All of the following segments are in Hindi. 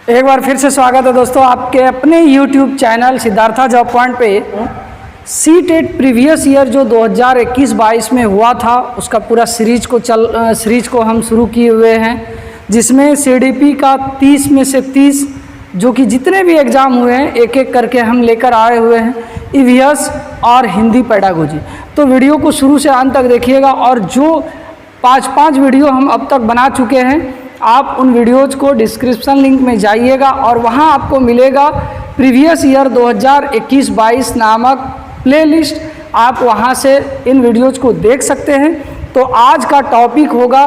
एक बार फिर से स्वागत है दोस्तों आपके अपने YouTube channel Siddhartha job point पे। सीटेट प्रीवियस ईयर जो 2021-22 में हुआ था उसका पूरा सीरीज को हम शुरू किए हुए हैं, जिसमें सीडीपी का 30 में से 30 जो कि जितने भी एग्ज़ाम हुए हैं एक एक करके हम लेकर आए हुए हैं, ईवीएस और हिंदी पेडागोजी। तो वीडियो को शुरू से अंत तक देखिएगा और जो 5 वीडियो हम अब तक बना चुके हैं आप उन वीडियोज़ को डिस्क्रिप्शन लिंक में जाइएगा और वहाँ आपको मिलेगा प्रीवियस ईयर 2021-22 नामक प्लेलिस्ट। आप वहाँ से इन वीडियोज़ को देख सकते हैं। तो आज का टॉपिक होगा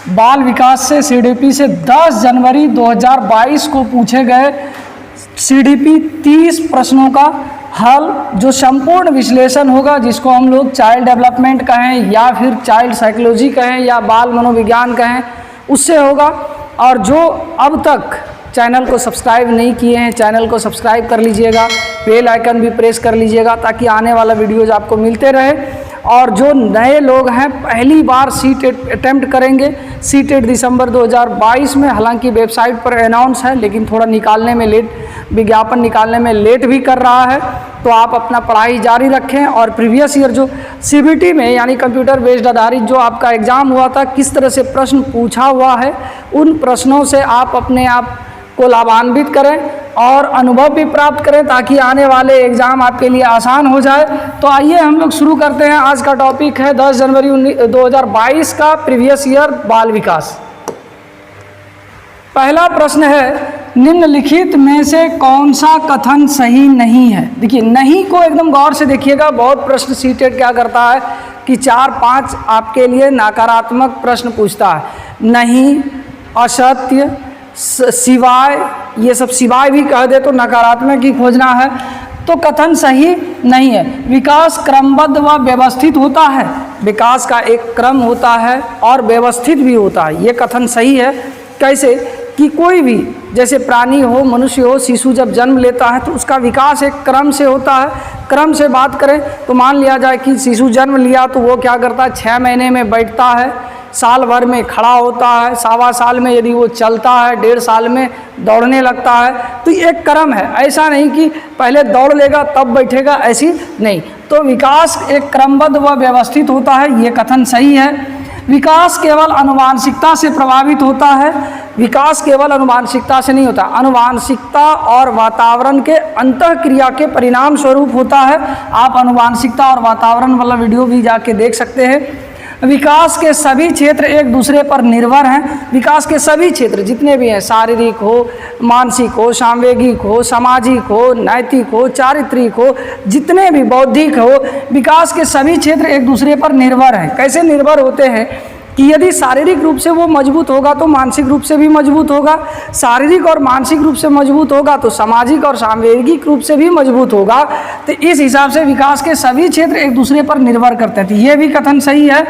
बाल विकास से सीडीपी से 10 जनवरी 2022 को पूछे गए सीडीपी 30 प्रश्नों का हल, जो संपूर्ण विश्लेषण होगा, जिसको हम लोग चाइल्ड डेवलपमेंट कहें या फिर चाइल्ड साइकोलॉजी कहें या बाल मनोविज्ञान कहें, उससे होगा। और जो अब तक चैनल को सब्सक्राइब नहीं किए हैं चैनल को सब्सक्राइब कर लीजिएगा, बेल आइकन भी प्रेस कर लीजिएगा ताकि आने वाला वीडियोज़ आपको मिलते रहे। और जो नए लोग हैं पहली बार सीटेट अटेम्प्ट करेंगे, सीटेट दिसंबर 2022 में, हालांकि वेबसाइट पर अनाउंस है लेकिन थोड़ा निकालने में लेट, विज्ञापन निकालने में लेट भी कर रहा है। तो आप अपना पढ़ाई जारी रखें और प्रीवियस ईयर जो सीबीटी में यानी कंप्यूटर बेस्ड आधारित जो आपका एग्ज़ाम हुआ था, किस तरह से प्रश्न पूछा हुआ है, उन प्रश्नों से आप अपने आप को लाभान्वित करें और अनुभव भी प्राप्त करें ताकि आने वाले एग्ज़ाम आपके लिए आसान हो जाए। तो आइए हम लोग शुरू करते हैं। आज का टॉपिक है 10 जनवरी 2022 का प्रीवियस ईयर बाल विकास। पहला प्रश्न है, निम्नलिखित में से कौन सा कथन सही नहीं है। देखिए, नहीं को एकदम गौर से देखिएगा। बहुत प्रश्न सीटेट क्या करता है कि 4-5 आपके लिए नकारात्मक प्रश्न पूछता है। नहीं, असत्य, सिवाय, ये सब सिवाय भी कह दे तो नकारात्मक ही खोजना है। तो कथन सही नहीं है। विकास क्रमबद्ध व व्यवस्थित होता है। विकास का एक क्रम होता है और व्यवस्थित भी होता है, ये कथन सही है। कैसे कि कोई भी, जैसे प्राणी हो, मनुष्य हो, शिशु जब जन्म लेता है तो उसका विकास एक क्रम से होता है। क्रम से बात करें तो मान लिया जाए कि शिशु जन्म लिया तो वो क्या करता है, 6 महीने में बैठता है, साल भर में खड़ा होता है, 1.25 साल में यदि वो चलता है, 1.5 साल में दौड़ने लगता है। तो एक क्रम है, ऐसा नहीं कि पहले दौड़ लेगा तब बैठेगा, ऐसी नहीं। तो विकास एक क्रमबद्ध व व्यवस्थित होता है, ये कथन सही है। विकास केवल आनुवांशिकता से प्रभावित होता है। विकास केवल आनुवांशिकता से नहीं होता, आनुवांशिकता और वातावरण के अंतःक्रिया के परिणाम स्वरूप होता है। आप आनुवांशिकता और वातावरण वाला वीडियो भी जाके देख सकते हैं। विकास के सभी क्षेत्र एक दूसरे पर निर्भर हैं। विकास के सभी क्षेत्र जितने भी हैं, शारीरिक हो, मानसिक हो, सामवेगिक हो, सामाजिक हो, नैतिक हो, चारित्रिक हो, जितने भी बौद्धिक हो, विकास के सभी क्षेत्र एक दूसरे पर निर्भर हैं। कैसे निर्भर होते हैं कि यदि शारीरिक रूप से वो मजबूत होगा तो मानसिक रूप से भी मजबूत होगा, शारीरिक और मानसिक रूप से मजबूत होगा तो सामाजिक और सामवेगिक रूप से भी मजबूत होगा। तो इस हिसाब से विकास के सभी क्षेत्र एक दूसरे पर निर्भर करते हैं। तो ये भी कथन सही है।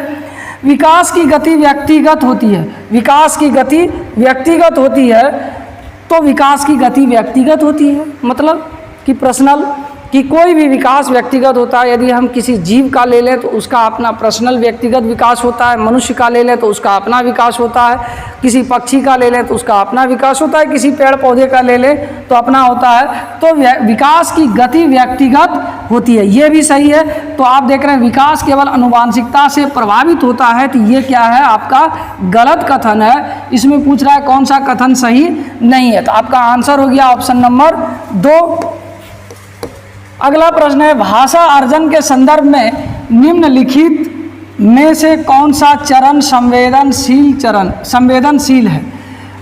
विकास की गति व्यक्तिगत होती है। विकास की गति व्यक्तिगत होती है। तो विकास की गति व्यक्तिगत होती है मतलब कि पर्सनल, कि कोई भी विकास व्यक्तिगत होता है। यदि हम किसी जीव का ले लें तो उसका अपना पर्सनल व्यक्तिगत विकास होता है, मनुष्य का ले लें तो उसका अपना विकास होता है, किसी पक्षी का ले लें तो उसका अपना विकास होता है, किसी पेड़ पौधे का ले लें तो अपना होता है। तो विकास की गति व्यक्तिगत होती है, ये भी सही है। तो आप देख रहे हैं विकास केवल आनुवांशिकता से प्रभावित होता है, तो ये क्या है, आपका गलत कथन है। इसमें पूछ रहा है कौन सा कथन सही नहीं है, तो आपका आंसर हो गया ऑप्शन नंबर 2। अगला प्रश्न है, भाषा अर्जन के संदर्भ में निम्नलिखित में से कौन सा चरण संवेदनशील है।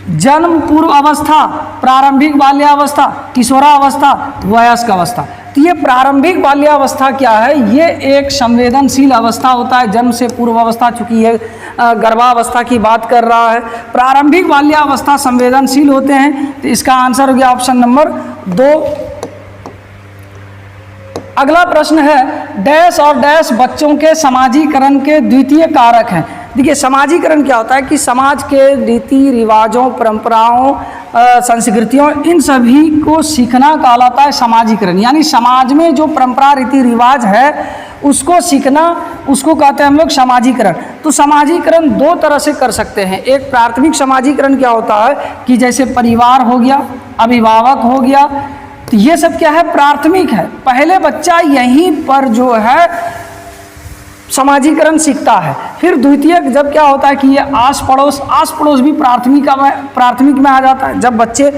जन्म पूर्व अवस्था, प्रारंभिक बाल्यावस्था, किशोरावस्था, वयस्क अवस्था। तो ये प्रारंभिक बाल्यावस्था क्या है, ये एक संवेदनशील अवस्था होता है। जन्म से पूर्व अवस्था, चूंकि ये गर्भावस्था की बात कर रहा है, प्रारंभिक बाल्यावस्था संवेदनशील होते हैं। तो इसका आंसर हो गया ऑप्शन नंबर 2। अगला प्रश्न है, डैश और डैश बच्चों के समाजीकरण के द्वितीय कारक हैं। देखिए समाजीकरण क्या होता है कि समाज के रीति रिवाजों, परंपराओं, संस्कृतियों, इन सभी को सीखना कहलाता है समाजीकरण। यानी समाज में जो परंपरा रीति रिवाज है उसको सीखना, उसको कहते हैं हम लोग समाजीकरण। तो समाजीकरण दो तरह से कर सकते हैं। एक प्राथमिक समाजीकरण क्या होता है कि जैसे परिवार हो गया, अभिभावक हो गया, तो ये सब क्या है, प्राथमिक है। पहले बच्चा यहीं पर जो है समाजीकरण सीखता है। फिर द्वितीयक जब क्या होता है कि ये आस पड़ोस भी प्राथमिक में आ जाता है। जब बच्चे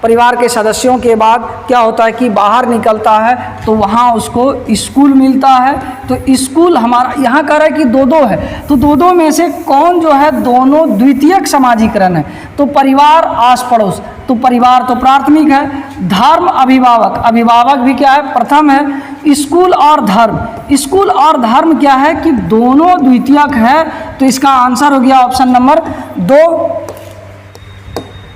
परिवार के सदस्यों के बाद क्या होता है कि बाहर निकलता है तो वहाँ उसको स्कूल मिलता है। तो स्कूल हमारा यहाँ कह रहा है कि दो है, तो दो में से कौन जो है, दोनों द्वितीयक समाजीकरण है। तो परिवार आस पड़ोस, तो परिवार तो प्राथमिक है। धर्म अभिभावक भी क्या है, प्रथम है। स्कूल और धर्म क्या है कि दोनों द्वितीयक है। तो इसका आंसर हो गया ऑप्शन नंबर 2।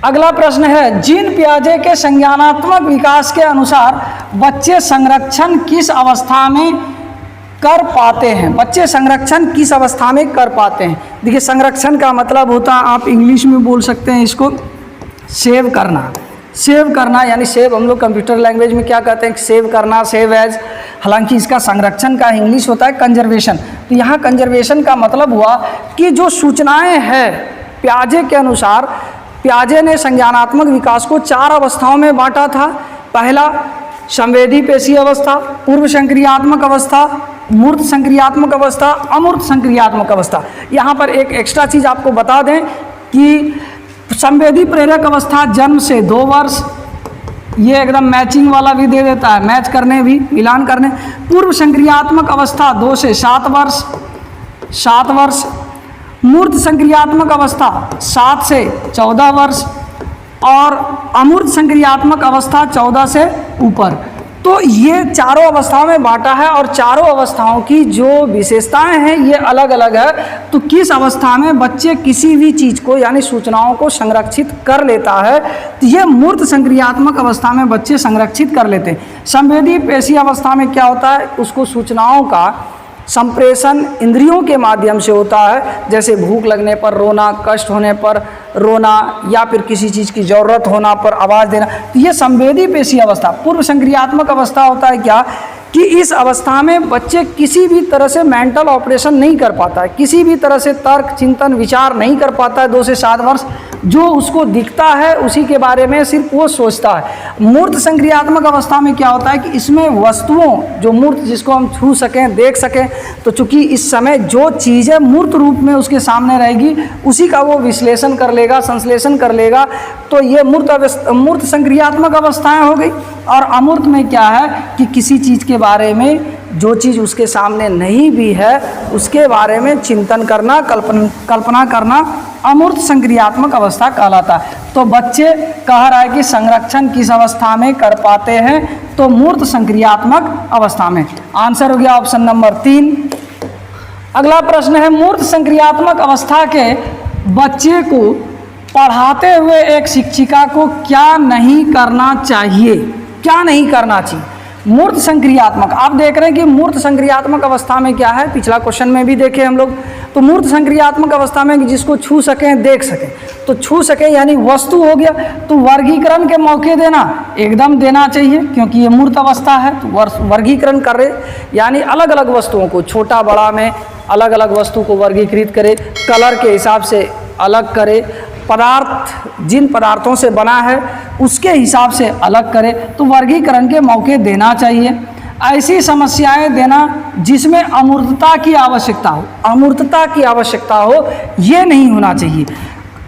अगला प्रश्न है, जीन पियाजे के संज्ञानात्मक विकास के अनुसार बच्चे संरक्षण किस अवस्था में कर पाते हैं? बच्चे संरक्षण किस अवस्था में कर पाते हैं? देखिए संरक्षण का मतलब होता है, आप इंग्लिश में बोल सकते हैं इसको सेव करना, यानी सेव हम लोग कंप्यूटर लैंग्वेज में क्या कहते हैं, सेव करना, सेव एज। हालांकि इसका संरक्षण का इंग्लिश होता है कंजर्वेशन। तो यहाँ कंजर्वेशन का मतलब हुआ कि जो सूचनाएं हैं पियाजे के अनुसार, पियाजे ने संज्ञानात्मक विकास को 4 अवस्थाओं में बांटा था। पहला संवेदी पेशी अवस्था, पूर्व संक्रियात्मक अवस्था, मूर्त संक्रियात्मक अवस्था, अमूर्त संक्रियात्मक अवस्था। यहाँ पर एक एक्स्ट्रा चीज़ आपको बता दें कि संवेदी प्रेरक अवस्था जन्म से 2 वर्ष, ये एकदम मैचिंग वाला भी दे देता है, मैच करने भी, मिलान करने। पूर्व संक्रियात्मक अवस्था 2 से 7 वर्ष। मूर्त संक्रियात्मक अवस्था 7 से 14 वर्ष और अमूर्त संक्रियात्मक अवस्था 14 से ऊपर। तो ये चारों अवस्थाओं में बांटा है और चारों अवस्थाओं की जो विशेषताएं हैं ये अलग अलग है। तो किस अवस्था में बच्चे किसी भी चीज़ को यानी सूचनाओं को संरक्षित कर लेता है, तो ये मूर्त संक्रियात्मक अवस्था में बच्चे संरक्षित कर लेते हैं। संवेदी पेशी अवस्था में क्या होता है, उसको सूचनाओं का संप्रेषण इंद्रियों के माध्यम से होता है। जैसे भूख लगने पर रोना, कष्ट होने पर रोना, या फिर किसी चीज़ की ज़रूरत होना पर आवाज़ देना। तो ये संवेदी पेशी अवस्था। पूर्व संक्रियात्मक अवस्था होता है क्या कि इस अवस्था में बच्चे किसी भी तरह से मेंटल ऑपरेशन नहीं कर पाता है, किसी भी तरह से तर्क, चिंतन, विचार नहीं कर पाता है। 2 से 7 वर्ष जो उसको दिखता है उसी के बारे में सिर्फ वो सोचता है। मूर्त संक्रियात्मक अवस्था में क्या होता है कि इसमें वस्तुओं, जो मूर्त जिसको हम छू सकें, देख सकें, तो चूंकि इस समय जो चीज़ें मूर्त रूप में उसके सामने रहेगी उसी का वो विश्लेषण कर लेगा, संश्लेषण कर लेगा। तो ये मूर्त संक्रियात्मक अवस्थाएं हो गई। और अमूर्त में क्या है कि किसी चीज़ के बारे में, जो चीज़ उसके सामने नहीं भी है उसके बारे में चिंतन करना, कल्पना करना अमूर्त संक्रियात्मक अवस्था कहलाता है। तो बच्चे कह रहा है कि संरक्षण किस अवस्था में कर पाते हैं, तो मूर्त संक्रियात्मक अवस्था में। आंसर हो गया ऑप्शन नंबर 3। अगला प्रश्न है, मूर्त संक्रियात्मक अवस्था के बच्चे को पढ़ाते हुए एक शिक्षिका को क्या नहीं करना चाहिए? क्या नहीं करना चाहिए? मूर्त संक्रियात्मक, आप देख रहे हैं कि मूर्त संक्रियात्मक अवस्था में क्या है, पिछला क्वेश्चन में भी देखे हम लोग। तो मूर्त संक्रियात्मक अवस्था में जिसको छू सकें, देख सकें, तो छू सकें यानी वस्तु हो गया। तो वर्गीकरण के मौके देना एकदम देना चाहिए, क्योंकि ये मूर्त अवस्था है। तो वर्गीकरण कर रहे यानी अलग अलग वस्तुओं को, छोटा बड़ा में अलग अलग वस्तु को वर्गीकृत करे, कलर के हिसाब से अलग करे, पदार्थ जिन पदार्थों से बना है उसके हिसाब से अलग करे। तो वर्गीकरण के मौके देना चाहिए। ऐसी समस्याएं देना जिसमें अमूर्तता की आवश्यकता हो, ये नहीं होना चाहिए।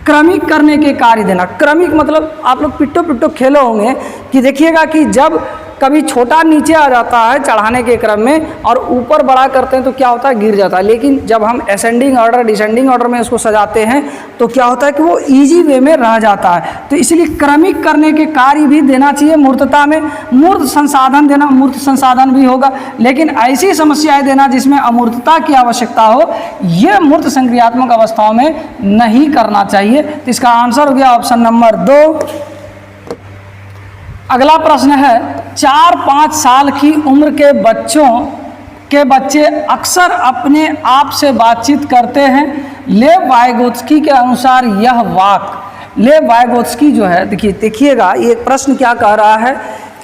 क्रमिक करने के कार्य देना। क्रमिक मतलब आप लोग पिट्टो खेले होंगे कि देखिएगा कि जब कभी छोटा नीचे आ जाता है चढ़ाने के क्रम में और ऊपर बड़ा करते हैं तो क्या होता है, गिर जाता है। लेकिन जब हम असेंडिंग ऑर्डर, डिसेंडिंग ऑर्डर में उसको सजाते हैं तो क्या होता है कि वो इजी वे में रह जाता है। तो इसलिए क्रमिक करने के कार्य भी देना चाहिए मूर्तता में। मूर्त संसाधन देना, मूर्त संसाधन भी होगा, लेकिन ऐसी समस्याएं देना जिसमें अमूर्तता की आवश्यकता हो, ये मूर्त संक्रियात्मक अवस्थाओं में नहीं करना चाहिए। तो इसका आंसर हो गया ऑप्शन नंबर 2। अगला प्रश्न है, 4-5 साल की उम्र के बच्चों के बच्चे अक्सर अपने आप से बातचीत करते हैं। लेव वाइगोत्स्की के अनुसार यह वाक, लेव वाइगोत्स्की जो है, देखिएगा ये प्रश्न क्या कह रहा है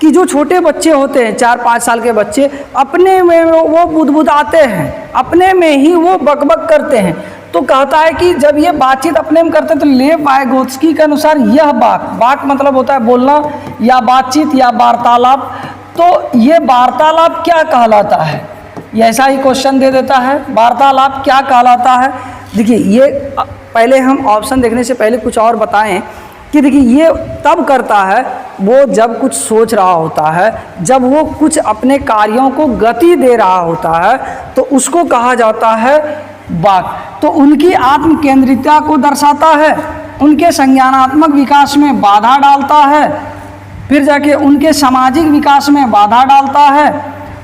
कि जो छोटे बच्चे होते हैं 4-5 साल के बच्चे, अपने में वो बुदबुदाते हैं, अपने में ही वो बकबक करते हैं। तो कहता है कि जब ये बातचीत अपने में करते हैं तो लेव वाइगोत्स्की के अनुसार यह बाक मतलब होता है बोलना या बातचीत या वार्तालाप। तो ये वार्तालाप क्या कहलाता है, ये ऐसा ही क्वेश्चन दे देता है, वार्तालाप क्या कहलाता है। देखिए ये पहले हम ऑप्शन देखने से पहले कुछ और बताएं कि देखिए ये तब करता है वो जब कुछ सोच रहा होता है, जब वो कुछ अपने कार्यों को गति दे रहा होता है तो उसको कहा जाता है वाक। तो उनकी आत्म केंद्रितता को दर्शाता है, उनके संज्ञानात्मक विकास में बाधा डालता है, फिर जाके उनके सामाजिक विकास में बाधा डालता है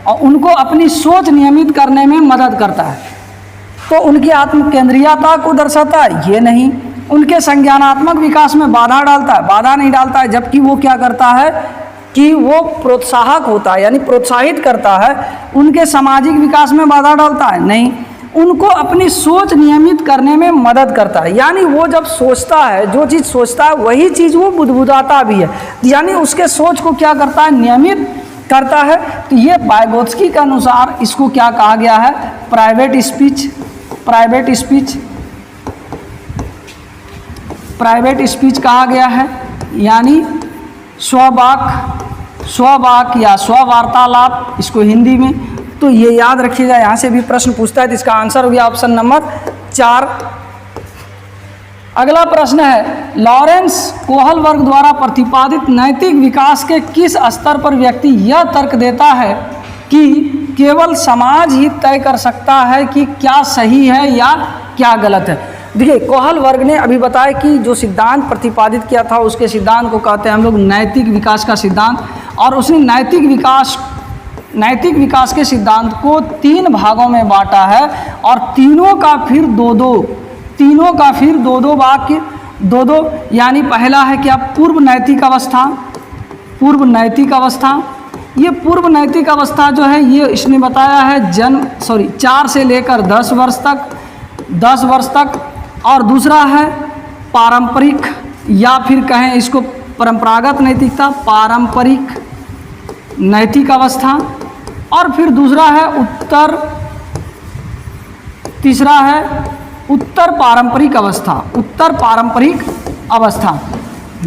और उनको अपनी सोच नियमित करने में मदद करता है। तो उनकी आत्म केंद्रीयता को दर्शाता है, ये नहीं। उनके संज्ञानात्मक विकास में बाधा डालता है, बाधा नहीं डालता है, जबकि वो क्या करता है कि वो प्रोत्साहक होता है, यानी प्रोत्साहित करता है। उनके सामाजिक विकास में बाधा डालता है, नहीं। उनको अपनी सोच नियमित करने में मदद करता है, यानी वो जब सोचता है, जो चीज़ सोचता है वही चीज़ वो बुदबुदाता भी है, यानी उसके सोच को क्या करता है, नियमित करता है। तो ये वाइगोत्स्की के अनुसार इसको क्या कहा गया है, प्राइवेट स्पीच। प्राइवेट स्पीच कहा गया है, यानी स्ववाक या स्ववार्तालाप इसको हिंदी में। तो ये याद रखिएगा, यहाँ से भी प्रश्न पूछता है तो इसका आंसर हो गया ऑप्शन नंबर 4। अगला प्रश्न है, लॉरेंस कोहलबर्ग द्वारा प्रतिपादित नैतिक विकास के किस स्तर पर व्यक्ति यह तर्क देता है कि केवल समाज ही तय कर सकता है कि क्या सही है या क्या गलत है। देखिए कोहलबर्ग ने अभी बताया कि जो सिद्धांत प्रतिपादित किया था उसके सिद्धांत को कहते हैं हम लोग नैतिक विकास का सिद्धांत, और उसने नैतिक विकास के सिद्धांत को 3 भागों में बांटा है और तीनों का फिर दो वाक्य, यानी पहला है क्या, पूर्व नैतिक अवस्था। ये पूर्व नैतिक अवस्था जो है ये इसने बताया है 4 से लेकर 10 वर्ष तक। और दूसरा है पारंपरिक, या फिर कहें इसको परंपरागत नैतिकता, पारंपरिक नैतिक अवस्था। और फिर तीसरा है उत्तर पारंपरिक अवस्था।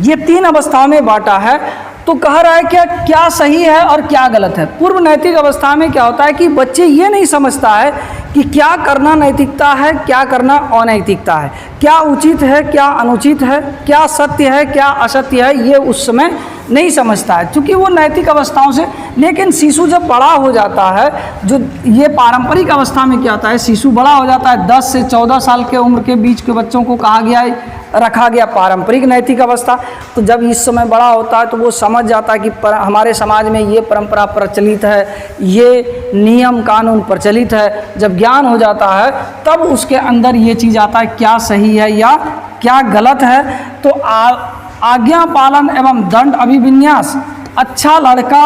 ये 3 अवस्थाओं में बांटा है। तो कह रहा है क्या सही है और क्या गलत है। पूर्व नैतिक अवस्था में क्या होता है कि बच्चे ये नहीं समझता है कि क्या करना नैतिकता है, क्या करना अनैतिकता है, क्या उचित है, क्या अनुचित है, क्या सत्य है, क्या असत्य है, ये उस समय नहीं समझता है, क्योंकि वो नैतिक अवस्थाओं से। लेकिन शिशु जब बड़ा हो जाता है, जो ये पारंपरिक अवस्था में क्या होता है, शिशु बड़ा हो जाता है, 10 से 14 साल के उम्र के बीच के बच्चों को रखा गया पारंपरिक नैतिक अवस्था। तो जब इस समय बड़ा होता है तो वो समझ जाता है कि हमारे समाज में ये परंपरा प्रचलित है, ये नियम कानून प्रचलित है। जब ज्ञान हो जाता है तब उसके अंदर ये चीज़ आता है क्या सही है या क्या गलत है। तो आज्ञा पालन एवं दंड अभिविन्यास, अच्छा लड़का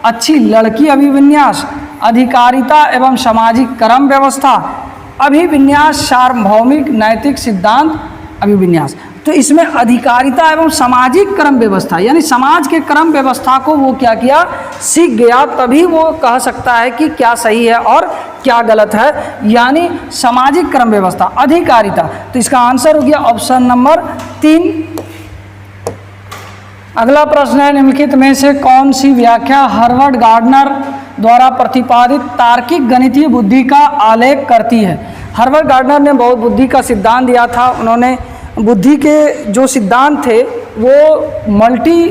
अच्छी लड़की अभिविन्यास, अधिकारिता एवं सामाजिक क्रम व्यवस्था अभिविन्यास, सार्वभौमिक नैतिक सिद्धांत अभिविन्यास। तो इसमें अधिकारिता एवं सामाजिक क्रम व्यवस्था, यानी समाज के क्रम व्यवस्था को वो क्या किया, सीख गया, तभी वो कह सकता है कि क्या सही है और क्या गलत है, यानी सामाजिक क्रम व्यवस्था, अधिकारिता। तो इसका आंसर हो गया ऑप्शन नंबर 3। अगला प्रश्न है, निम्नलिखित में से कौन सी व्याख्या हार्वर्ड गार्डनर द्वारा प्रतिपादित तार्किक गणितीय बुद्धि का आलेख करती है। हार्वर्ड गार्डनर ने बहुत बुद्धि का सिद्धांत दिया था। उन्होंने बुद्धि के जो सिद्धांत थे वो मल्टी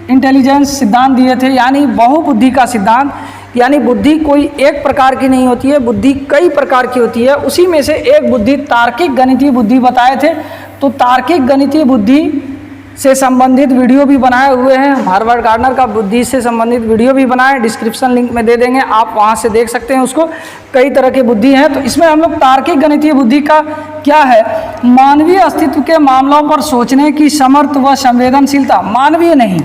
इंटेलिजेंस सिद्धांत दिए थे, यानी बहुबुद्धि का सिद्धांत। यानी बुद्धि कोई एक प्रकार की नहीं होती है, बुद्धि कई प्रकार की होती है। उसी में से एक बुद्धि तार्किक गणितीय बुद्धि बताए थे। तो तार्किक गणितीय बुद्धि से संबंधित वीडियो भी बनाए हुए हैं, हार्वर्ड गार्डनर का बुद्धि से संबंधित वीडियो भी बनाए, डिस्क्रिप्शन लिंक में दे देंगे, आप वहां से देख सकते हैं उसको। कई तरह की बुद्धि हैं। तो इसमें हम लोग तार्किक गणितीय बुद्धि का क्या है, मानवीय अस्तित्व के मामलों पर सोचने की समर्थ व संवेदनशीलता, मानवीय नहीं,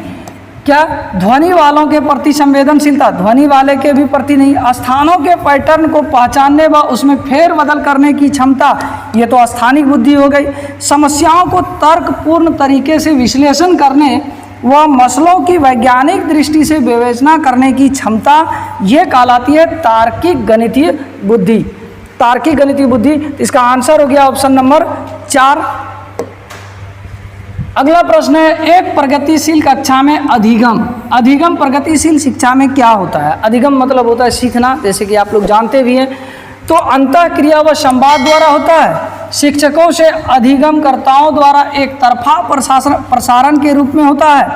क्या ध्वनि वालों के प्रति संवेदनशीलता, ध्वनि वाले के भी प्रति नहीं। स्थानों के पैटर्न को पहचानने व उसमें फेरबदल करने की क्षमता, ये तो स्थानिक बुद्धि हो गई। समस्याओं को तर्कपूर्ण तरीके से विश्लेषण करने व मसलों की वैज्ञानिक दृष्टि से विवेचना करने की क्षमता, ये कहलाती है तार्किक गणितीय बुद्धि। तार्किक गणितीय बुद्धि, इसका आंसर हो गया ऑप्शन नंबर 4। अगला प्रश्न है, एक प्रगतिशील कक्षा में अधिगम, अधिगम प्रगतिशील शिक्षा में क्या होता है? अधिगम मतलब होता है सीखना, जैसे कि आप लोग जानते भी हैं। तो अंतःक्रिया व संवाद द्वारा होता है, शिक्षकों से अधिगमकर्ताओं द्वारा एक तरफा प्रसारण के रूप में होता है,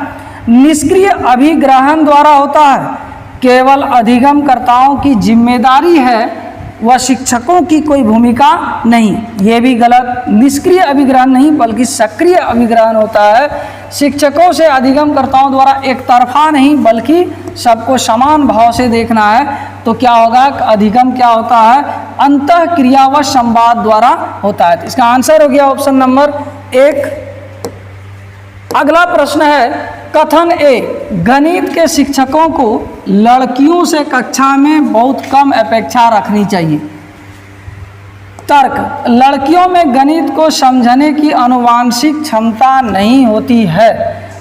निष्क्रिय अभिग्रहण द्वारा होता है, केवल अधिगमकर्ताओं की जिम्मेदारी है व शिक्षकों की कोई भूमिका नहीं, ये भी गलत। निष्क्रिय अभिग्रहण नहीं बल्कि सक्रिय अभिग्रहण होता है। शिक्षकों से अधिगमकर्ताओं द्वारा एक तरफा नहीं बल्कि सबको समान भाव से देखना है। तो क्या होगा, अधिगम क्या होता है? अंतःक्रिया व संवाद द्वारा होता है। तो इसका आंसर हो गया ऑप्शन नंबर 1। अगला प्रश्न है, कथन ए, गणित के शिक्षकों को लड़कियों से कक्षा में बहुत कम अपेक्षा रखनी चाहिए। तर्क, लड़कियों में गणित को समझने की आनुवांशिक क्षमता नहीं होती है।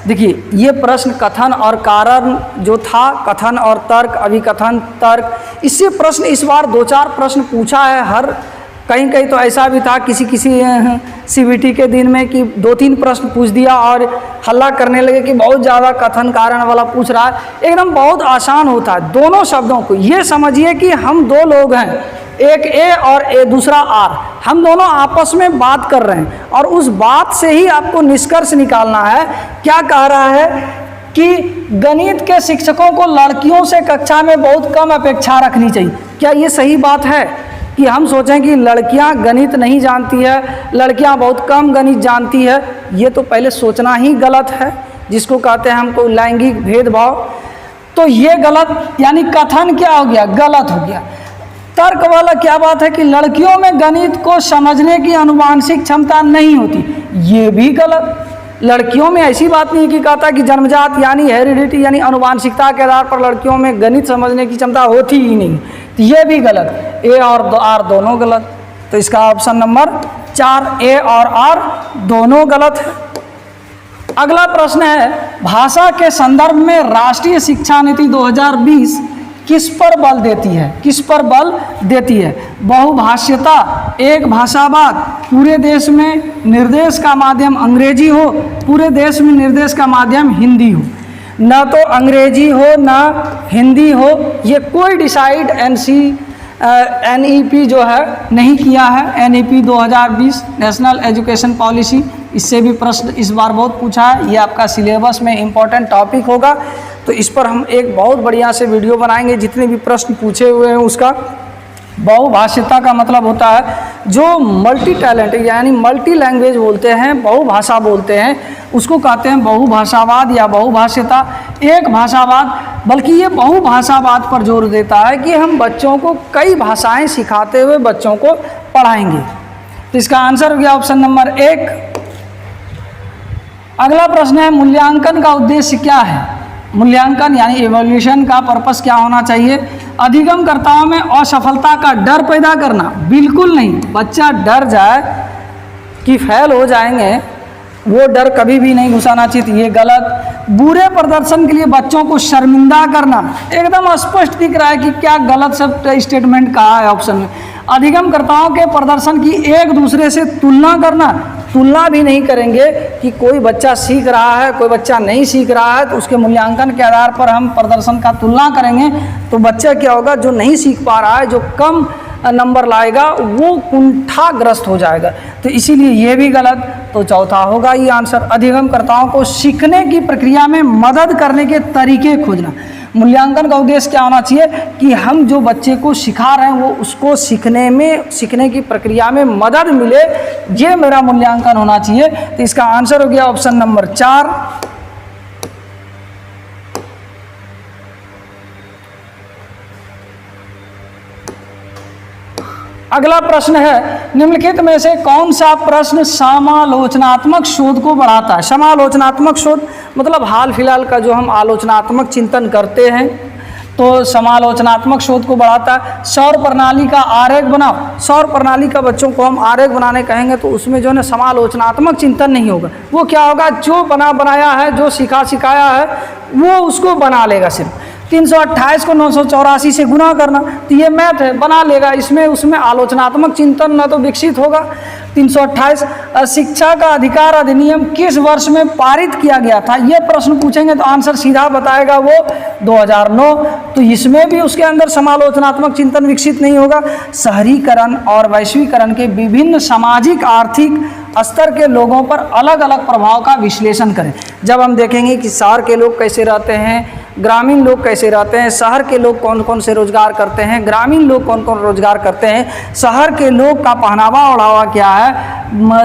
देखिए, ये प्रश्न कथन और कारण जो था, कथन और तर्क, अभिकथन तर्क, इससे प्रश्न इस बार 2-4 प्रश्न पूछा है। हर कहीं कहीं तो ऐसा भी था किसी CBT के दिन में कि 2-3 प्रश्न पूछ दिया और हल्ला करने लगे कि बहुत ज़्यादा कथन कारण वाला पूछ रहा है। एकदम बहुत आसान होता है। दोनों शब्दों को ये समझिए कि हम 2 लोग हैं, एक ए और दूसरा आर, हम दोनों आपस में बात कर रहे हैं और उस बात से ही आपको निष्कर्ष निकालना है। क्या कह रहा है कि गणित के शिक्षकों को लड़कियों से कक्षा में बहुत कम अपेक्षा रखनी चाहिए। क्या ये सही बात है कि हम सोचें कि लड़कियां गणित नहीं जानती है, लड़कियां बहुत कम गणित जानती है? ये तो पहले सोचना ही गलत है, जिसको कहते हैं हमको लैंगिक भेदभाव। तो ये गलत, यानी कथन क्या हो गया? गलत हो गया। तर्क वाला क्या बात है कि लड़कियों में गणित को समझने की आनुवांशिक क्षमता नहीं होती, ये भी गलत। लड़कियों में ऐसी बात नहीं कि कहता कि जन्मजात यानी हेरिडिटी यानी आनुवांशिकता के आधार पर लड़कियों में गणित समझने की क्षमता होती ही नहीं, तो ये भी गलत। ए और आर दोनों गलत। तो इसका ऑप्शन नंबर 4, ए और आर दोनों गलत है। अगला प्रश्न है, भाषा के संदर्भ में राष्ट्रीय शिक्षा नीति 2020 किस पर बल देती है? किस पर बल देती है? बहुभाषिता, एक भाषावाद, पूरे देश में निर्देश का माध्यम अंग्रेजी हो, पूरे देश में निर्देश का माध्यम हिंदी हो। न तो अंग्रेजी हो न हिंदी हो, ये कोई डिसाइड NEP जो है नहीं किया है। NEP 2020 नेशनल एजुकेशन पॉलिसी, इससे भी प्रश्न इस बार बहुत पूछा है। ये आपका सिलेबस में इम्पोर्टेंट टॉपिक होगा, तो इस पर हम एक बहुत बढ़िया से वीडियो बनाएंगे। जितने भी प्रश्न पूछे हुए हैं उसका। बहुभाषिता का मतलब होता है जो मल्टी टैलेंट यानी मल्टी लैंग्वेज बोलते हैं, बहुभाषा बोलते हैं, उसको कहते हैं बहुभाषावाद या बहुभाषिता। एक भाषावाद, बल्कि ये बहुभाषावाद पर जोर देता है कि हम बच्चों को कई भाषाएं सिखाते हुए बच्चों को पढ़ाएंगे। तो इसका आंसर हो गया ऑप्शन नंबर 1। अगला प्रश्न है, मूल्यांकन का उद्देश्य क्या है? मूल्यांकन यानी इवोल्यूशन का पर्पस क्या होना चाहिए? अधिगमकर्ताओं में असफलता का डर पैदा करना, बिल्कुल नहीं। बच्चा डर जाए कि फेल हो जाएंगे, वो डर कभी भी नहीं घुसाना चाहिए, ये गलत। बुरे प्रदर्शन के लिए बच्चों को शर्मिंदा करना, एकदम स्पष्ट दिख रहा है कि क्या गलत सब स्टेटमेंट कहा है ऑप्शन में। अधिगमकर्ताओं के प्रदर्शन की एक दूसरे से तुलना करना, तुलना भी नहीं करेंगे कि कोई बच्चा सीख रहा है कोई बच्चा नहीं सीख रहा है, तो उसके मूल्यांकन के आधार पर हम प्रदर्शन का तुलना करेंगे, तो बच्चा क्या होगा, जो नहीं सीख पा रहा है, जो कम नंबर लाएगा, वो कुंठाग्रस्त हो जाएगा। तो इसीलिए ये भी गलत। तो चौथा होगा ये आंसर। अधिगमकर्ताओं को सीखने की प्रक्रिया में मदद करने के तरीके खोजना। मूल्यांकन का उद्देश्य क्या होना चाहिए कि हम जो बच्चे को सिखा रहे हैं वो उसको सीखने की प्रक्रिया में मदद मिले, ये मेरा मूल्यांकन होना चाहिए। तो इसका आंसर हो गया ऑप्शन नंबर 4। अगला प्रश्न है, निम्नलिखित में से कौन सा प्रश्न समालोचनात्मक शोध को बढ़ाता है? समालोचनात्मक शोध मतलब हाल फिलहाल का जो हम आलोचनात्मक चिंतन करते हैं तो समालोचनात्मक शोध को बढ़ाता है। सौर प्रणाली का आरेख बनाओ। सौर प्रणाली का बच्चों को हम आरेख बनाने कहेंगे तो उसमें जो है ना समालोचनात्मक चिंतन नहीं होगा। वो क्या होगा, जो बनाया है, जो सिखाया है वो उसको बना लेगा। सिर्फ 328 को 984 से गुना करना, तो ये मैथ है, बना लेगा। इसमें उसमें आलोचनात्मक चिंतन ना तो विकसित होगा। 328 शिक्षा का अधिकार अधिनियम किस वर्ष में पारित किया गया था? ये प्रश्न पूछेंगे तो आंसर सीधा बताएगा वो 2009। तो इसमें भी उसके अंदर समालोचनात्मक चिंतन विकसित नहीं होगा। शहरीकरण और वैश्वीकरण के विभिन्न सामाजिक आर्थिक स्तर के लोगों पर अलग अलग प्रभाव का विश्लेषण करें। जब हम देखेंगे कि शहर के लोग कैसे रहते हैं, ग्रामीण लोग कैसे रहते हैं, शहर के लोग कौन कौन से रोजगार करते हैं, ग्रामीण लोग कौन कौन रोजगार करते हैं, शहर के लोग का पहनावा ओढ़ावा क्या है,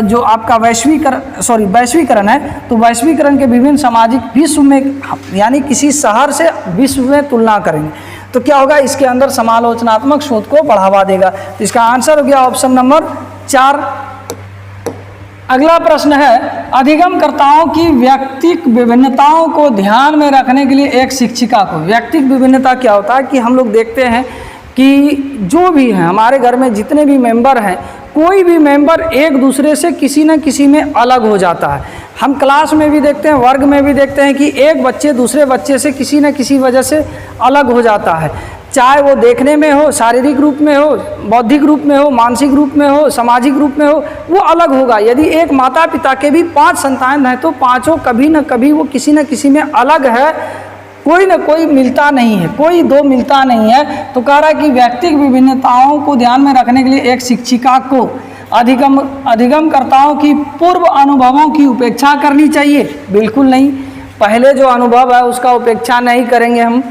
जो आपका वैश्वीकरण है, तो वैश्वीकरण के विभिन्न सामाजिक विश्व में यानी किसी शहर से विश्व में तुलना करेंगे तो क्या होगा, इसके अंदर समालोचनात्मक शोध को बढ़ावा देगा। तो इसका आंसर हो गया ऑप्शन नंबर 4। अगला प्रश्न है, अधिगमकर्ताओं की व्यक्तिक विभिन्नताओं को ध्यान में रखने के लिए एक शिक्षिका को। व्यक्तिक विभिन्नता क्या होता है कि हम लोग देखते हैं कि जो भी हैं हमारे घर में जितने भी मेंबर हैं, कोई भी मेंबर एक दूसरे से किसी न किसी में अलग हो जाता है। हम क्लास में भी देखते हैं, वर्ग में भी देखते हैं कि एक बच्चे दूसरे बच्चे से किसी न किसी वजह से अलग हो जाता है। चाहे वो देखने में हो, शारीरिक रूप में हो, बौद्धिक रूप में हो, मानसिक रूप में हो, सामाजिक रूप में हो, वो अलग होगा। यदि एक माता पिता के भी 5 संतान हैं तो पांचों कभी न कभी वो किसी न किसी में अलग है, कोई न कोई मिलता नहीं है, कोई दो मिलता नहीं है। तो कह रहा है कि व्यक्तिगत विभिन्नताओं को ध्यान में रखने के लिए एक शिक्षिका को अधिगमकर्ताओं की पूर्व अनुभवों की उपेक्षा करनी चाहिए। बिल्कुल नहीं, पहले जो अनुभव है उसका उपेक्षा नहीं करेंगे हम।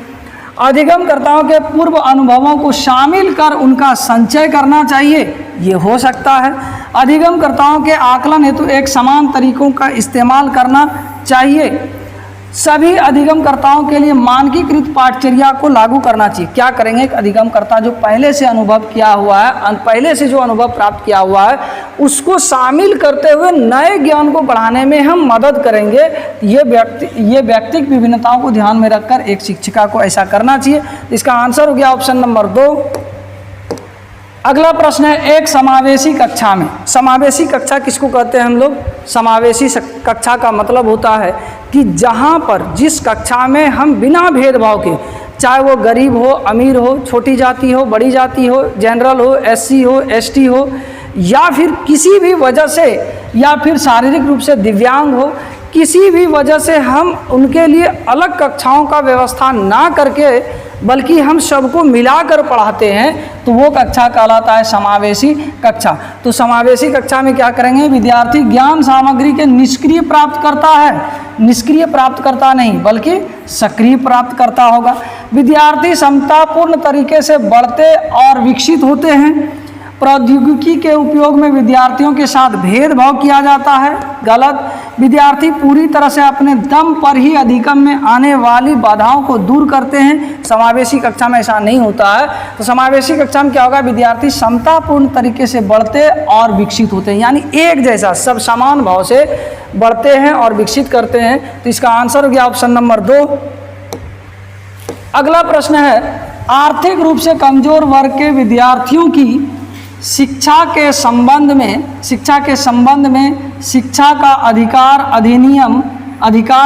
अधिगमकर्ताओं के पूर्व अनुभवों को शामिल कर उनका संचय करना चाहिए, ये हो सकता है। अधिगमकर्ताओं के आकलन हेतु एक समान तरीकों का इस्तेमाल करना चाहिए। सभी अधिगमकर्ताओं के लिए मानकीकृत पाठचर्या को लागू करना चाहिए। क्या करेंगे, एक अधिगमकर्ता जो पहले से अनुभव किया हुआ है, पहले से जो अनुभव प्राप्त किया हुआ है, उसको शामिल करते हुए नए ज्ञान को बढ़ाने में हम मदद करेंगे। ये व्यक्तिगत विभिन्नताओं को ध्यान में रखकर एक शिक्षिका को ऐसा करना चाहिए। इसका आंसर हो गया ऑप्शन नंबर 2। अगला प्रश्न है, एक समावेशी कक्षा में। समावेशी कक्षा किसको कहते हैं हम लोग? समावेशी कक्षा का मतलब होता है कि जहाँ पर जिस कक्षा में हम बिना भेदभाव के, चाहे वो गरीब हो, अमीर हो, छोटी जाति हो, बड़ी जाति हो, जनरल हो, एससी हो, एसटी हो, या फिर किसी भी वजह से, या फिर शारीरिक रूप से दिव्यांग हो, किसी भी वजह से हम उनके लिए अलग कक्षाओं का व्यवस्था ना करके बल्कि हम सबको मिलाकर पढ़ाते हैं, तो वो कक्षा कहलाता है समावेशी कक्षा। तो समावेशी कक्षा में क्या करेंगे, विद्यार्थी ज्ञान सामग्री के निष्क्रिय प्राप्त करता है, निष्क्रिय प्राप्त करता नहीं बल्कि सक्रिय प्राप्त करता होगा। विद्यार्थी समतापूर्ण तरीके से बढ़ते और विकसित होते हैं। प्रौद्योगिकी के उपयोग में विद्यार्थियों के साथ भेदभाव किया जाता है, गलत। विद्यार्थी पूरी तरह से अपने दम पर ही अधिगम में आने वाली बाधाओं को दूर करते हैं। समावेशी कक्षा में ऐसा नहीं होता है। तो समावेशी कक्षा में क्या होगा, विद्यार्थी समतापूर्ण तरीके से बढ़ते और विकसित होते हैं, यानी एक जैसा सब समान भाव से बढ़ते हैं और विकसित करते हैं। तो इसका आंसर हो गया ऑप्शन नंबर 2। अगला प्रश्न है, आर्थिक रूप से कमजोर वर्ग के विद्यार्थियों की शिक्षा के संबंध में शिक्षा का अधिकार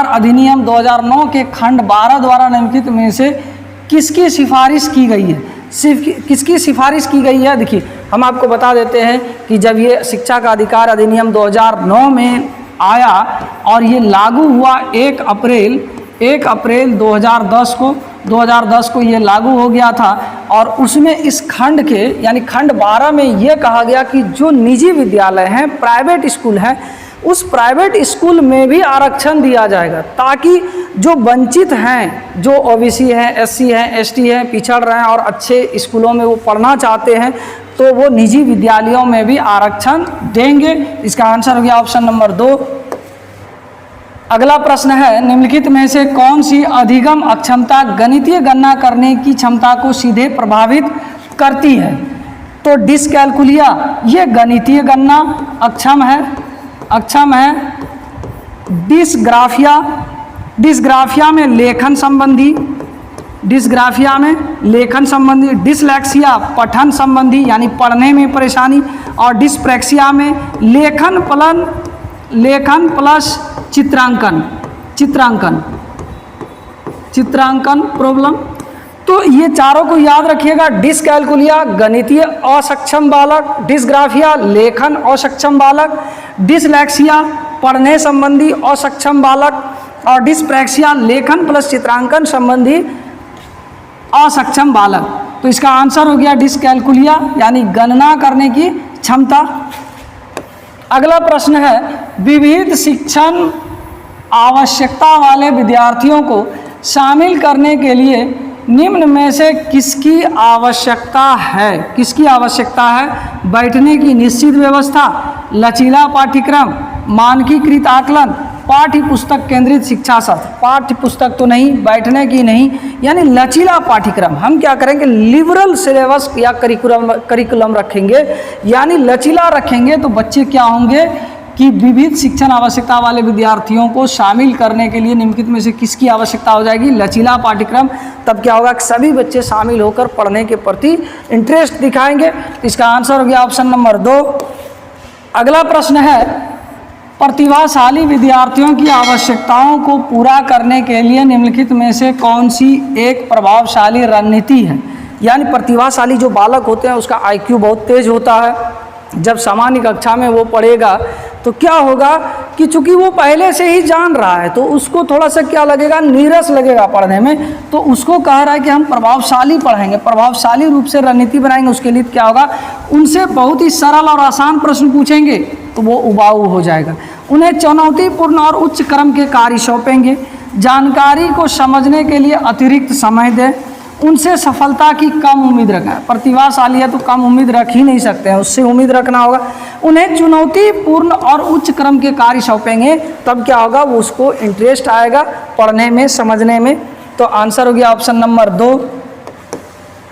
अधिनियम 2009 के खंड 12 द्वारा निम्नलिखित में से किसकी सिफारिश की गई है? किसकी सिफारिश की गई है? देखिए, हम आपको बता देते हैं कि जब ये शिक्षा का अधिकार अधिनियम 2009 में आया और ये लागू हुआ 1 अप्रैल 2010 को ये लागू हो गया था। और उसमें इस खंड के यानी खंड 12 में ये कहा गया कि जो निजी विद्यालय हैं, प्राइवेट स्कूल हैं, उस प्राइवेट स्कूल में भी आरक्षण दिया जाएगा, ताकि जो वंचित हैं, जो ओबीसी हैं, एससी हैं, एसटी हैं, पिछड़ रहे हैं और अच्छे स्कूलों में वो पढ़ना चाहते हैं, तो वो निजी विद्यालयों में भी आरक्षण देंगे। इसका आंसर हो गया ऑप्शन नंबर 2। अगला प्रश्न है, निम्नलिखित में से कौन सी अधिगम अक्षमता गणितीय गणना करने की क्षमता को सीधे प्रभावित करती है? तो डिसकैलकुलिया ये गणितीय गणना अक्षम है। डिसग्राफिया में लेखन संबंधी, डिसलेक्सिया पठन संबंधी यानी पढ़ने में परेशानी, और डिस्प्रैक्सिया में लेखन प्लस चित्रांकन प्रॉब्लम। तो ये चारों को याद रखिएगा। डिसकैलकुलिया गणितीय असक्षम बालक, डिसग्राफिया लेखन असक्षम बालक, डिसलेक्सिया पढ़ने संबंधी असक्षम बालक, और डिस्प्रैक्सिया लेखन प्लस चित्रांकन संबंधी असक्षम बालक। तो इसका आंसर हो गया डिसकैलकुलिया यानी गणना करने की क्षमता। अगला प्रश्न है, विविध शिक्षण आवश्यकता वाले विद्यार्थियों को शामिल करने के लिए निम्न में से किसकी आवश्यकता है? बैठने की निश्चित व्यवस्था, लचीला पाठ्यक्रम, मानकीकृत आकलन, पाठ्य पुस्तक केंद्रित शिक्षा शास्त्र। पाठ्य पुस्तक तो नहीं, बैठने की नहीं, यानी लचीला पाठ्यक्रम। हम क्या करेंगे, लिबरल सिलेबस या करिकुलम रखेंगे, यानी लचीला रखेंगे। तो बच्चे क्या होंगे कि विविध शिक्षण आवश्यकता वाले विद्यार्थियों को शामिल करने के लिए निम्नलिखित में से किसकी आवश्यकता हो जाएगी? लचीला पाठ्यक्रम। तब क्या होगा कि सभी बच्चे शामिल होकर पढ़ने के प्रति इंटरेस्ट दिखाएंगे। तो इसका आंसर हो गया ऑप्शन नंबर 2। अगला प्रश्न है, प्रतिभाशाली विद्यार्थियों की आवश्यकताओं को पूरा करने के लिए निम्नलिखित में से कौन सी एक प्रभावशाली रणनीति है? यानी प्रतिभाशाली जो बालक होते हैं उसका IQ बहुत तेज होता है। जब सामान्य कक्षा में वो पढ़ेगा तो क्या होगा कि चूंकि वो पहले से ही जान रहा है तो उसको थोड़ा सा क्या लगेगा, नीरस लगेगा पढ़ने में। तो उसको कह रहा है कि हम प्रभावशाली पढ़ेंगे, प्रभावशाली रूप से रणनीति बनाएंगे। उसके लिए क्या होगा, उनसे बहुत ही सरल और आसान प्रश्न पूछेंगे तो वो उबाऊ हो जाएगा। उन्हें चुनौतीपूर्ण और उच्च क्रम के कार्य सौंपेंगे। जानकारी को समझने के लिए अतिरिक्त समय दें। उनसे सफलता की कम उम्मीद रखना है। प्रतिभाशाली है तो कम उम्मीद रख ही नहीं सकते हैं, उससे उम्मीद रखना होगा। उन्हें चुनौतीपूर्ण और उच्च क्रम के कार्य सौंपेंगे, तब क्या होगा, वो उसको इंटरेस्ट आएगा पढ़ने में, समझने में। तो आंसर हो गया ऑप्शन नंबर 2।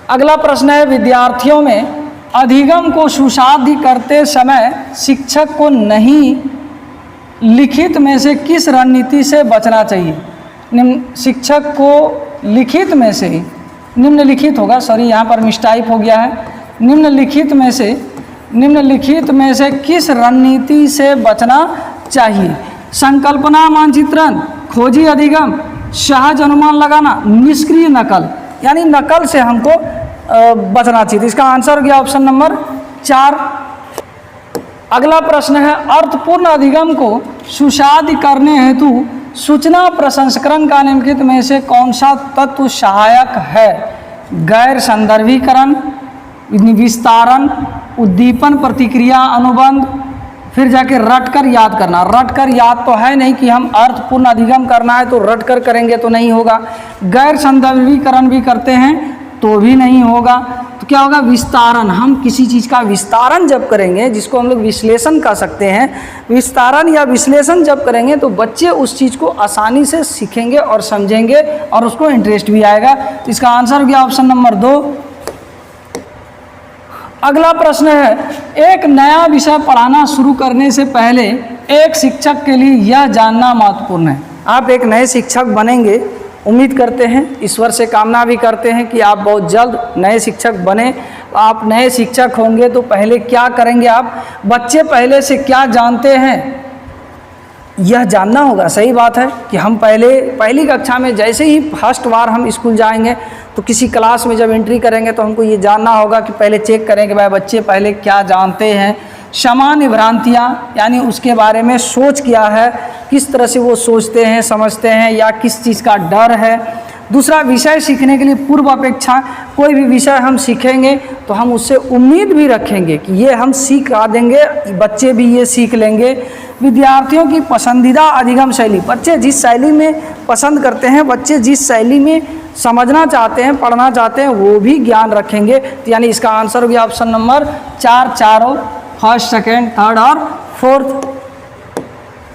अगला प्रश्न है, विद्यार्थियों में अधिगम को सुसाध्य करते समय शिक्षक को निम्नलिखित में से किस रणनीति से बचना चाहिए? शिक्षक को लिखित में से, निम्नलिखित होगा, सॉरी यहाँ पर मिसटाइप हो गया है। निम्नलिखित में से किस रणनीति से बचना चाहिए? संकल्पना मानचित्रण, खोजी अधिगम, सहज अनुमान लगाना, निष्क्रिय नकल। यानी नकल से हमको बचना चाहिए। इसका आंसर हो गया ऑप्शन नंबर 4। अगला प्रश्न है, अर्थपूर्ण अधिगम को सुसाध्य करने हेतु सूचना प्रसंस्करण का निम्नलिखित में से कौन सा तत्व सहायक है? गैर संदर्भीकरण, विस्तारण, उद्दीपन, प्रतिक्रिया, अनुबंध, फिर जाके रटकर याद करना। रटकर याद तो है नहीं कि हम अर्थपूर्ण अधिगम करना है तो रटकर करेंगे तो नहीं होगा। गैर संदर्भीकरण भी करते हैं तो भी नहीं होगा। तो क्या होगा, विस्तारण। हम किसी चीज़ का विस्तारण जब करेंगे, जिसको हम लोग विश्लेषण कह सकते हैं, विस्तारण या विश्लेषण जब करेंगे तो बच्चे उस चीज़ को आसानी से सीखेंगे और समझेंगे और उसको इंटरेस्ट भी आएगा। तो इसका आंसर हो गया ऑप्शन नंबर 2। अगला प्रश्न है, एक नया विषय पढ़ाना शुरू करने से पहले एक शिक्षक के लिए यह जानना महत्वपूर्ण है। आप एक नए शिक्षक बनेंगे, उम्मीद करते हैं, ईश्वर से कामना भी करते हैं कि आप बहुत जल्द नए शिक्षक बने। आप नए शिक्षक होंगे तो पहले क्या करेंगे, आप बच्चे पहले से क्या जानते हैं यह जानना होगा। सही बात है कि हम पहली कक्षा में जैसे ही फर्स्ट बार हम स्कूल जाएंगे तो किसी क्लास में जब एंट्री करेंगे तो हमको ये जानना होगा कि पहले चेक करें कि भाई बच्चे पहले क्या जानते हैं। सामान्य भ्रांतियाँ, यानी उसके बारे में सोच क्या है, किस तरह से वो सोचते हैं, समझते हैं, या किस चीज़ का डर है। दूसरा, विषय सीखने के लिए पूर्व अपेक्षा। कोई भी विषय हम सीखेंगे तो हम उससे उम्मीद भी रखेंगे कि ये हम सिखा देंगे, बच्चे भी ये सीख लेंगे। विद्यार्थियों की पसंदीदा अधिगम शैली, बच्चे जिस शैली में पसंद करते हैं, बच्चे जिस शैली में समझना चाहते हैं, पढ़ना चाहते हैं, वो भी ज्ञान रखेंगे। तो यानी इसका आंसर हो गया ऑप्शन नंबर 4, चारों, फर्स्ट, सेकेंड, थर्ड और फोर्थ।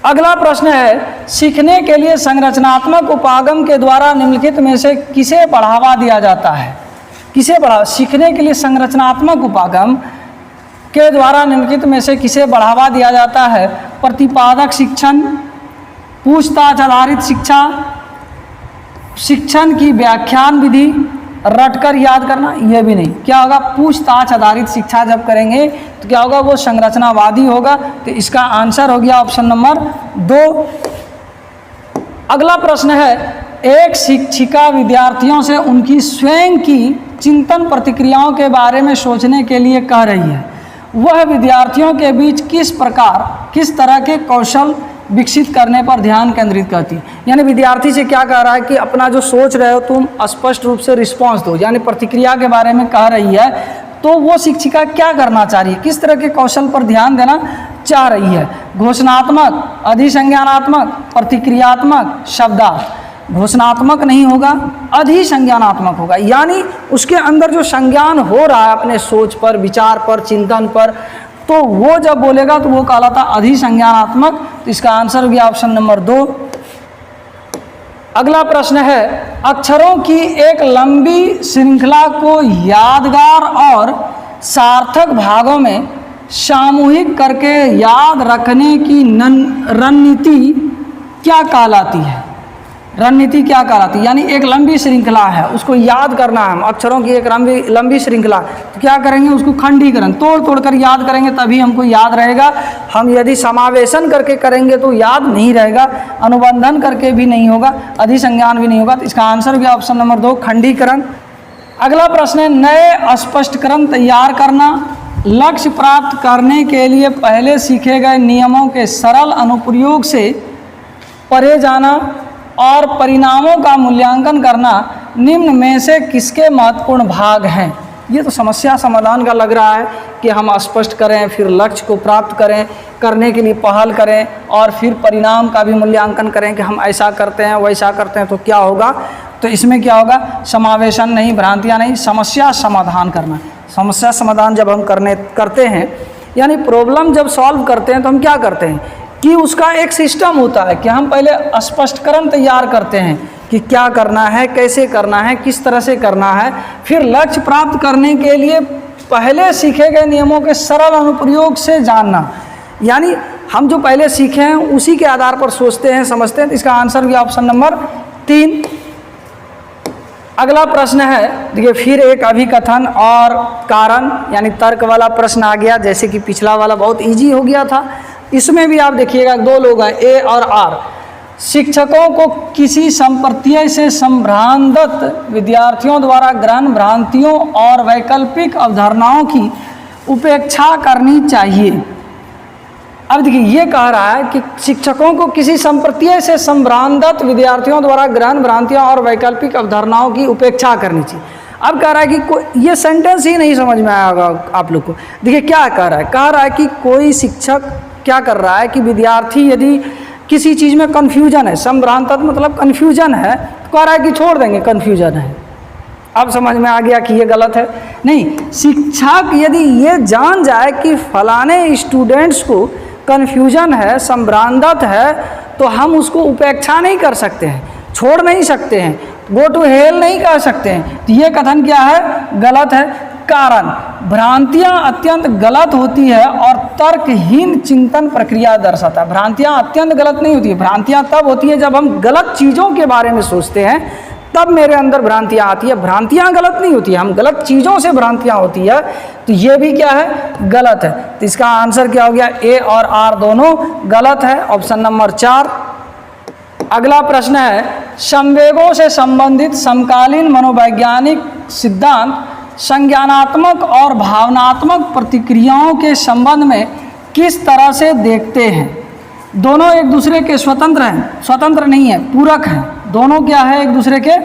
अगला प्रश्न है, सीखने के लिए संरचनात्मक उपागम के द्वारा निम्नलिखित में से किसे बढ़ावा दिया जाता है? किसे बढ़ावा, सीखने के लिए संरचनात्मक उपागम के द्वारा निम्नलिखित में से किसे बढ़ावा दिया जाता है? प्रतिपादक शिक्षण, पूछताछ आधारित शिक्षा, शिक्षण की व्याख्यान विधि, रटकर याद करना, यह भी नहीं। क्या होगा? पूछताछ आधारित शिक्षा जब करेंगे तो क्या होगा? वो संरचनावादी होगा। तो इसका आंसर हो गया ऑप्शन नंबर 2। अगला प्रश्न है, एक शिक्षिका विद्यार्थियों से उनकी स्वयं की चिंतन प्रतिक्रियाओं के बारे में सोचने के लिए कह रही है। वह विद्यार्थियों के बीच किस तरह के कौशल विकसित करने पर ध्यान केंद्रित करती है। यानी विद्यार्थी से क्या कह रहा है कि अपना जो सोच रहे हो तुम स्पष्ट रूप से रिस्पॉन्स दो, यानी प्रतिक्रिया के बारे में कह रही है। तो वो शिक्षिका क्या करना चाह रही है, किस तरह के कौशल पर ध्यान देना चाह रही है? घोषणात्मक, अधिसंज्ञानात्मक, प्रतिक्रियात्मक, शब्दार्थ। घोषणात्मक नहीं होगा, अधिसंज्ञानात्मक होगा, यानी उसके अंदर जो संज्ञान हो रहा है अपने सोच पर, विचार पर, चिंतन पर, तो वो जब बोलेगा तो वो कहलाता अधिसंज्ञानात्मक। तो इसका आंसर हो गया ऑप्शन नंबर 2। अगला प्रश्न है, अक्षरों की एक लंबी श्रृंखला को यादगार और सार्थक भागों में सामूहिक करके याद रखने की रणनीति क्या कहलाती है? रणनीति क्या कहलाती है? यानी एक लंबी श्रृंखला है, उसको याद करना है, अक्षरों की एक लंबी श्रृंखला, तो क्या करेंगे? उसको खंडीकरण तोड़ तोड़ कर याद करेंगे, तभी हमको याद रहेगा। हम यदि समावेशन करके करेंगे तो याद नहीं रहेगा, अनुबंधन करके भी नहीं होगा, अधिसंज्ञान भी नहीं होगा। तो इसका आंसर भी ऑप्शन नंबर 2, खंडीकरण। अगला प्रश्न है, नए स्पष्टीकरण तैयार करना, लक्ष्य प्राप्त करने के लिए पहले सीखे गए नियमों के सरल अनुप्रयोग से परे जाना और परिणामों का मूल्यांकन करना निम्न में से किसके महत्वपूर्ण भाग हैं? ये तो समस्या समाधान का लग रहा है कि हम स्पष्ट करें, फिर लक्ष्य को प्राप्त करें, करने के लिए पहल करें, और फिर परिणाम का भी मूल्यांकन करें कि हम ऐसा करते हैं वैसा करते हैं तो क्या होगा। तो इसमें क्या होगा? समावेशन नहीं, भ्रांतियाँ नहीं, समस्या समाधान करना। समस्या समाधान जब हम करते हैं, यानी प्रॉब्लम जब सॉल्व करते हैं तो हम क्या करते हैं कि उसका एक सिस्टम होता है कि हम पहले स्पष्टीकरण तैयार करते हैं कि क्या करना है, कैसे करना है, किस तरह से करना है, फिर लक्ष्य प्राप्त करने के लिए पहले सीखे गए नियमों के सरल अनुप्रयोग से जानना। यानी हम जो पहले सीखे हैं उसी के आधार पर सोचते हैं, समझते हैं। तो इसका आंसर भी ऑप्शन नंबर 3। अगला प्रश्न है, देखिए फिर एक अभिकथन और कारण यानी तर्क वाला प्रश्न आ गया, जैसे कि पिछला वाला बहुत इजी हो गया था। इसमें भी आप देखिएगा 2 लोग हैं, ए और आर। शिक्षकों को किसी संप्रत्यय से संभ्रांत विद्यार्थियों द्वारा ग्रहण भ्रांतियों और वैकल्पिक अवधारणाओं की उपेक्षा करनी चाहिए। अब देखिए ये कह रहा है कि शिक्षकों को किसी संप्रत्यय से संभ्रांत विद्यार्थियों द्वारा ग्रहण भ्रांतियों और वैकल्पिक अवधारणाओं की उपेक्षा करनी चाहिए। अब कह रहा है कि ये सेंटेंस ही नहीं समझ में आएगा आप लोग को। देखिए क्या कह रहा है कि कोई शिक्षक क्या कर रहा है कि विद्यार्थी यदि किसी चीज़ में कन्फ्यूजन है, संभ्रांत मतलब कन्फ्यूजन है, तो कह रहा है कि छोड़ देंगे, कन्फ्यूजन है। अब समझ में आ गया कि ये गलत है। नहीं, शिक्षक यदि ये जान जाए कि फलाने स्टूडेंट्स को कन्फ्यूजन है, संभ्रांत है, तो हम उसको उपेक्षा नहीं कर सकते हैं, छोड़ नहीं सकते हैं, गो टू हेल नहीं कर सकते हैं। तो ये कथन क्या है? गलत है। कारण, भ्रांतियां अत्यंत गलत होती है और तर्कहीन चिंतन प्रक्रिया दर्शाता है। भ्रांतियां अत्यंत गलत नहीं होती है, भ्रांतियां तब होती है जब हम गलत चीज़ों के बारे में सोचते हैं, तब मेरे अंदर भ्रांतियां आती है। भ्रांतियां गलत नहीं होती है, हम गलत चीज़ों से भ्रांतियां होती है। तो ये भी क्या है? गलत है। तो इसका आंसर क्या हो गया? ए और आर दोनों गलत है, ऑप्शन नंबर 4। अगला प्रश्न है, संवेगों से संबंधित समकालीन मनोवैज्ञानिक सिद्धांत संज्ञानात्मक और भावनात्मक प्रतिक्रियाओं के संबंध में किस तरह से देखते हैं? दोनों एक दूसरे के स्वतंत्र हैं, स्वतंत्र नहीं है, पूरक हैं। दोनों क्या है? एक दूसरे के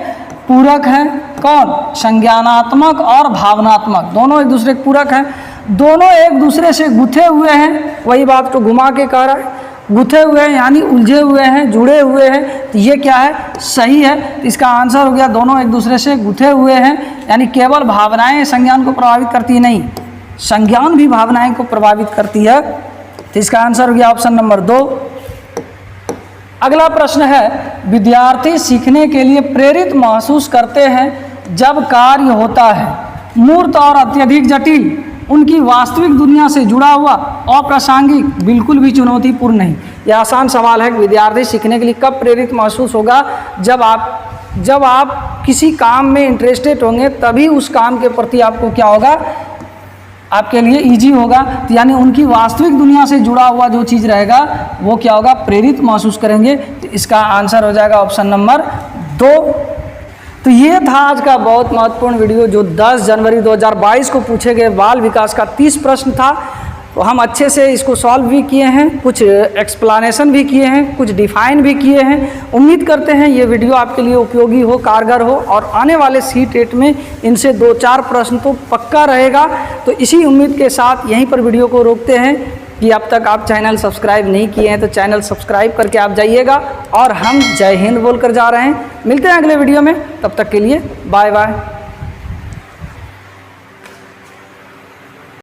पूरक हैं। कौन? संज्ञानात्मक और भावनात्मक, दोनों एक दूसरे के पूरक हैं। दोनों एक दूसरे से गुथे हुए हैं, वही बात को घुमा के कह रहा है, गुथे हुए हैं यानी उलझे हुए हैं, जुड़े हुए हैं। तो ये क्या है? सही है। तो इसका आंसर हो गया दोनों एक दूसरे से गुथे हुए हैं, यानी केवल भावनाएं संज्ञान को प्रभावित करती नहीं, संज्ञान भी भावनाएं को प्रभावित करती है। तो इसका आंसर हो गया ऑप्शन नंबर 2। अगला प्रश्न है, विद्यार्थी सीखने के लिए प्रेरित महसूस करते हैं जब कार्य होता है मूर्त और अत्यधिक जटिल, उनकी वास्तविक दुनिया से जुड़ा हुआ, अप्रासंगिक, बिल्कुल भी चुनौतीपूर्ण नहीं। यह आसान सवाल है कि विद्यार्थी सीखने के लिए कब प्रेरित महसूस होगा? जब आप किसी काम में इंटरेस्टेड होंगे तभी उस काम के प्रति आपको क्या होगा, आपके लिए इजी होगा। तो यानी उनकी वास्तविक दुनिया से जुड़ा हुआ जो चीज़ रहेगा वो क्या होगा, प्रेरित महसूस करेंगे। तो इसका आंसर हो जाएगा ऑप्शन नंबर 2। तो ये था आज का बहुत महत्वपूर्ण वीडियो जो 10 जनवरी 2022 को पूछे गए बाल विकास का 30 प्रश्न था। तो हम अच्छे से इसको सॉल्व भी किए हैं, कुछ एक्सप्लेनेशन भी किए हैं, कुछ डिफाइन भी किए हैं। उम्मीद करते हैं ये वीडियो आपके लिए उपयोगी हो, कारगर हो और आने वाले C-टेट में इनसे 2-4 प्रश्न तो पक्का रहेगा। तो इसी उम्मीद के साथ यहीं पर वीडियो को रोकते हैं कि अब तक आप चैनल सब्सक्राइब नहीं किए हैं तो चैनल सब्सक्राइब करके आप जाइएगा। और हम जय हिंद बोलकर जा रहे हैं। मिलते हैं अगले वीडियो में, तब तक के लिए बाय बाय।